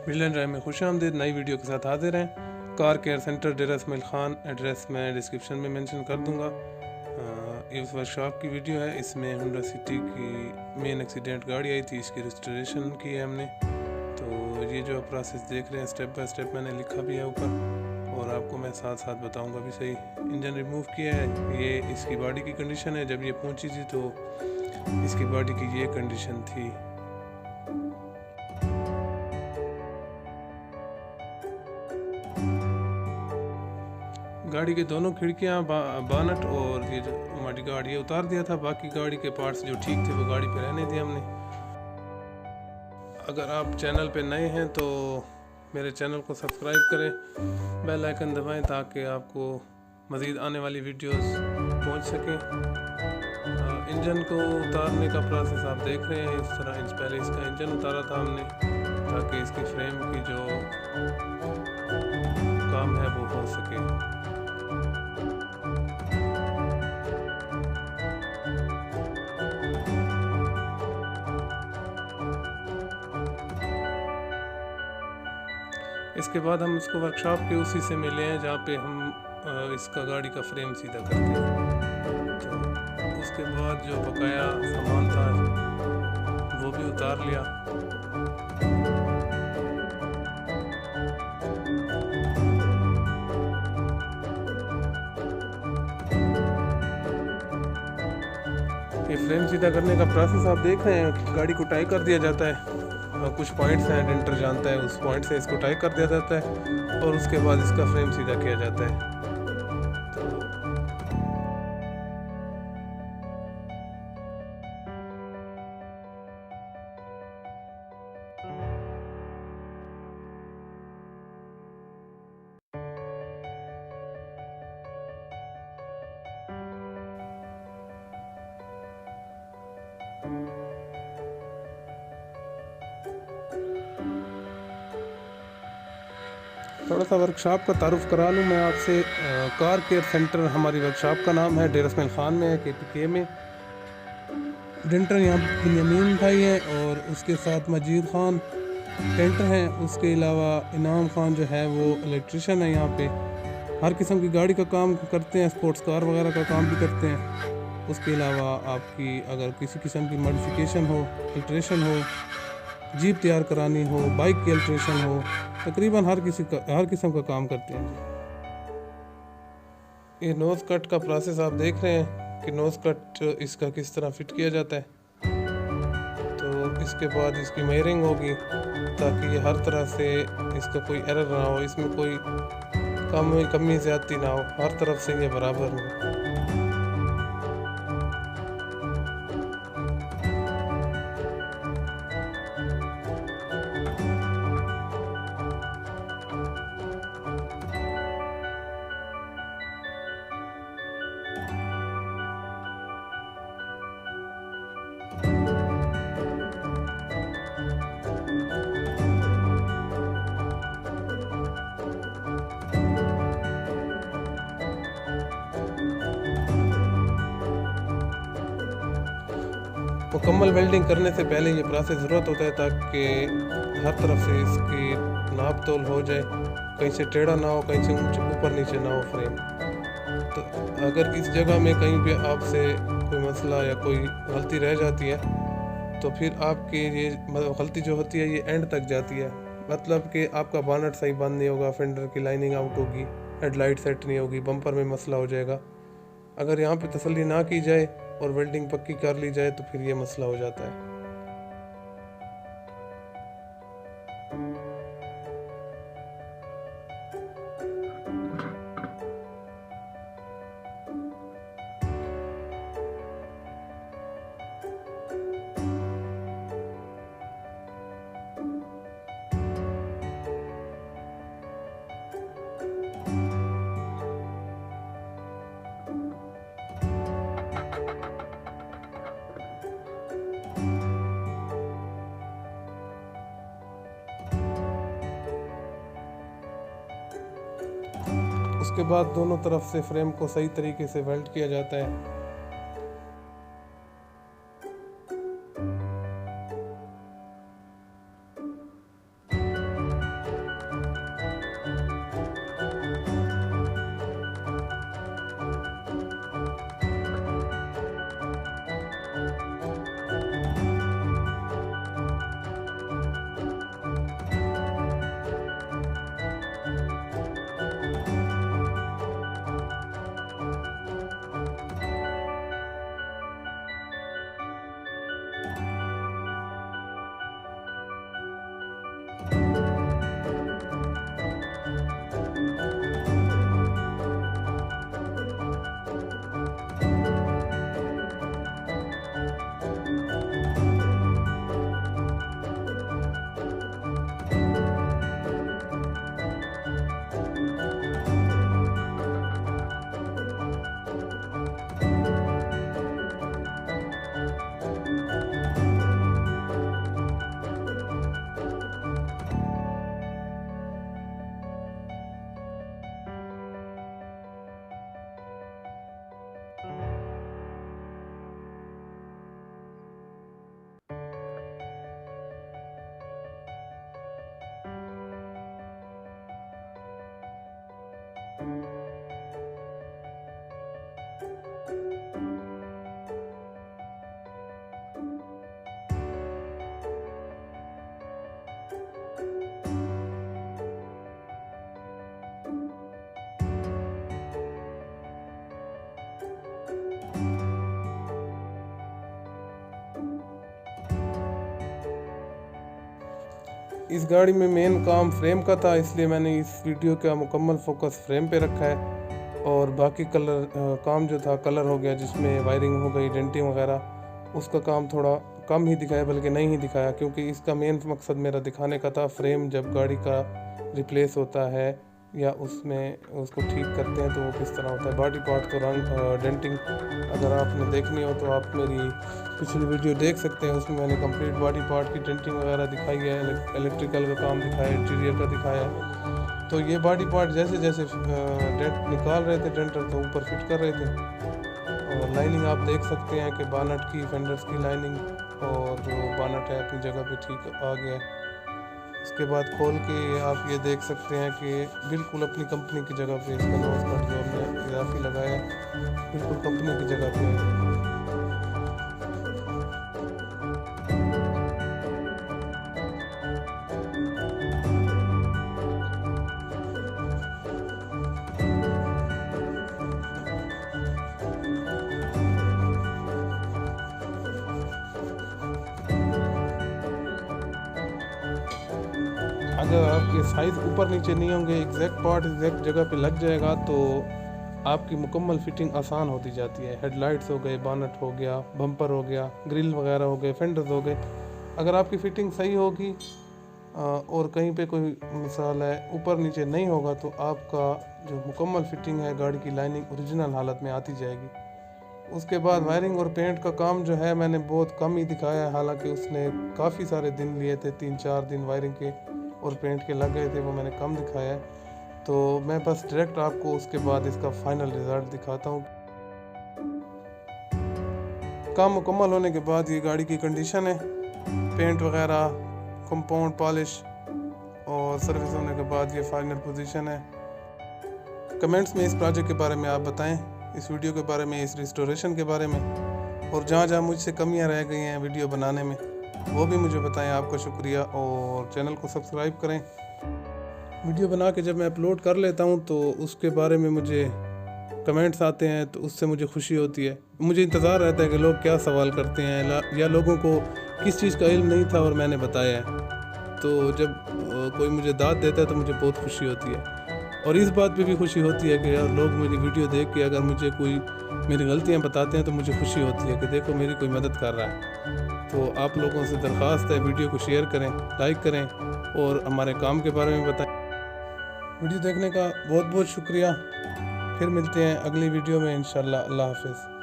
मिलन राय में खुशामदीद। नई वीडियो के साथ हाजिर हैं। कार केयर सेंटर डेरा इस्माइल खान, एड्रेस मैं डिस्क्रिप्शन में मेंशन कर दूंगा। ये उस वर्कशॉप की वीडियो है। इसमें होंडा सिटी की मेन एक्सीडेंट गाड़ी आई थी, इसकी रेस्टोरेशन की है हमने। तो ये जो आप प्रोसेस देख रहे हैं स्टेप बाय स्टेप मैंने लिखा भी है ऊपर, और आपको मैं साथ साथ बताऊंगा भी सही। इंजन रिमूव किया है, ये इसकी बॉडी की कंडीशन है। जब ये पहुंची थी तो इसकी बॉडी की ये कंडीशन थी। गाड़ी के दोनों खिड़कियां, बानट और ये जो हमारी गाड़ी है उतार दिया था। बाकी गाड़ी के पार्ट्स जो ठीक थे वो गाड़ी पे रहने दिए हमने। अगर आप चैनल पे नए हैं तो मेरे चैनल को सब्सक्राइब करें, बेल आइकन दबाएं ताकि आपको मज़ीद आने वाली वीडियोस पहुंच सकें। इंजन को उतारने का प्रोसेस आप देख रहे हैं। इस तरह पहले इसका इंजन उतारा था हमने ताकि इसकी फ्रेम की जो काम है वो हो सके। इसके बाद हम इसको वर्कशॉप के उसी से मिले हैं जहाँ पे हम इसका गाड़ी का फ्रेम सीधा करते हैं। तो उसके बाद जो बकाया सामान था वो भी उतार लिया। ये फ्रेम सीधा करने का प्रोसेस आप देख रहे हैं। गाड़ी को टाई कर दिया जाता है, कुछ पॉइंट्स हैं, डेंटर जानता है, उस पॉइंट से इसको टाई कर दिया जाता है और उसके बाद इसका फ्रेम सीधा किया जाता है। थोड़ा सा वर्कशॉप का तारुफ करा लूँ मैं आपसे। कार केयर सेंटर हमारी वर्कशॉप का नाम है, डेरा इस्माइल खान में है, KPK में। डेंटर यहाँ बिन्यामीन भाई है और उसके साथ मजीद खान डेंटर हैं। उसके अलावा इनाम खान जो है वो इलेक्ट्रिशियन है। यहाँ पे हर किस्म की गाड़ी का काम करते हैं, स्पोर्ट्स कार वगैरह का काम भी करते हैं। उसके अलावा आपकी अगर किसी किस्म की मॉडिफिकेशन हो, अल्ट्रेशन हो, जीप तैयार करानी हो, बाइक की अल्ट्रेशन हो, तकरीबन हर किस्म का काम करते हैं। ये नोज़ कट का प्रोसेस आप देख रहे हैं कि नोज़ कट इसका किस तरह फिट किया जाता है। तो इसके बाद इसकी मेयरिंग होगी ताकि ये हर तरह से इसका कोई एरर ना हो, इसमें कोई कमी ज़्यादती ना हो, हर तरफ से ये बराबर हो। मुकम्मल वेल्डिंग करने से पहले ये प्रोसेस ज़रूरत होता है ताकि हर तरफ से इसकी नाप तोल हो जाए, कहीं से टेढ़ा ना हो, कहीं से ऊपर नीचे ना हो फ्रेम। तो अगर इस जगह में कहीं पे आपसे कोई मसला या कोई गलती रह जाती है तो फिर आपकी ये गलती जो होती है ये एंड तक जाती है। मतलब कि आपका बानट सही बंद नहीं होगा, फेंडर की लाइनिंग आउट होगी, हेडलाइट सेट नहीं होगी, बम्पर में मसला हो जाएगा। अगर यहाँ पे तसल्ली ना की जाए और वेल्डिंग पक्की कर ली जाए तो फिर ये मसला हो जाता है। उसके बाद दोनों तरफ से फ्रेम को सही तरीके से वेल्ड किया जाता है। इस गाड़ी में मेन काम फ्रेम का था, इसलिए मैंने इस वीडियो का मुकम्मल फोकस फ्रेम पे रखा है। और बाकी काम जो था कलर हो गया, जिसमें वायरिंग हो गई, डेंटिंग वगैरह, उसका काम थोड़ा कम ही दिखाया, बल्कि नहीं ही दिखाया, क्योंकि इसका मेन मकसद मेरा दिखाने का था फ्रेम जब गाड़ी का रिप्लेस होता है या उसमें उसको ठीक करते हैं तो वो किस तरह होता है। बॉडी पार्ट तो डेंटिंग अगर आपने देखनी हो तो आप मेरी पिछली वीडियो देख सकते हैं, उसमें मैंने कंप्लीट बॉडी पार्ट की डेंटिंग वगैरह दिखाई है, इलेक्ट्रिकल का काम दिखाया है, इंटीरियर का दिखाया है। तो ये बॉडी पार्ट जैसे जैसे डेंट निकाल रहे थे डेंटर, तो ऊपर फिट कर रहे थे। और लाइनिंग आप देख सकते हैं कि बानट की, फेंडर्स की लाइनिंग, और जो बानट है अपनी जगह पे ठीक आ गया है। इसके बाद खोल के आप ये देख सकते हैं कि बिल्कुल अपनी कंपनी की जगह पे इसका नोज कट जो हमने इजाफी लगाया बिल्कुल कंपनी की जगह पे है। अगर आपके साइज़ ऊपर नीचे नहीं होंगे, एग्जैक्ट पार्ट एग्जैक्ट जगह पे लग जाएगा तो आपकी मुकम्मल फिटिंग आसान होती जाती है। हेडलाइट्स हो गए, बानट हो गया, बम्पर हो गया, ग्रिल वगैरह हो गए, फेंडर्स हो गए। अगर आपकी फ़िटिंग सही होगी और कहीं पे कोई मिसाल है ऊपर नीचे नहीं होगा, तो आपका जो मुकम्मल फिटिंग है, गाड़ी की लाइनिंग ओरिजिनल हालत में आती जाएगी। उसके बाद वायरिंग और पेंट का काम जो है मैंने बहुत कम ही दिखाया है, हालांकि उसने काफ़ी सारे दिन लिए थे, 3-4 दिन वायरिंग के और पेंट के लग गए थे, वो मैंने कम दिखाया है। तो मैं बस डायरेक्ट आपको उसके बाद इसका फाइनल रिज़ल्ट दिखाता हूँ। काम मुकम्मल होने के बाद ये गाड़ी की कंडीशन है, पेंट वगैरह, कंपाउंड पॉलिश और सर्विस होने के बाद ये फाइनल पोजीशन है। कमेंट्स में इस प्रोजेक्ट के बारे में आप बताएं, इस वीडियो के बारे में, इस रिस्टोरेशन के बारे में, और जहाँ जहाँ मुझसे कमियाँ रह गई हैं वीडियो बनाने में वो भी मुझे बताएं। आपका शुक्रिया, और चैनल को सब्सक्राइब करें। वीडियो बना के जब मैं अपलोड कर लेता हूँ तो उसके बारे में मुझे कमेंट्स आते हैं, तो उससे मुझे खुशी होती है। मुझे इंतज़ार रहता है कि लोग क्या सवाल करते हैं या लोगों को किस चीज़ का इल्म नहीं था और मैंने बताया है। तो जब कोई मुझे दाद देता है तो मुझे बहुत खुशी होती है। और इस बात पे भी खुशी होती है कि यार लोग मेरी वीडियो देख के अगर मुझे कोई मेरी गलतियाँ बताते हैं तो मुझे खुशी होती है कि देखो मेरी कोई मदद कर रहा है। तो आप लोगों से दरख्वास्त है, वीडियो को शेयर करें, लाइक करें और हमारे काम के बारे में बताएं। वीडियो देखने का बहुत बहुत शुक्रिया। फिर मिलते हैं अगली वीडियो में इंशाल्लाह। अल्लाह हाफिज़।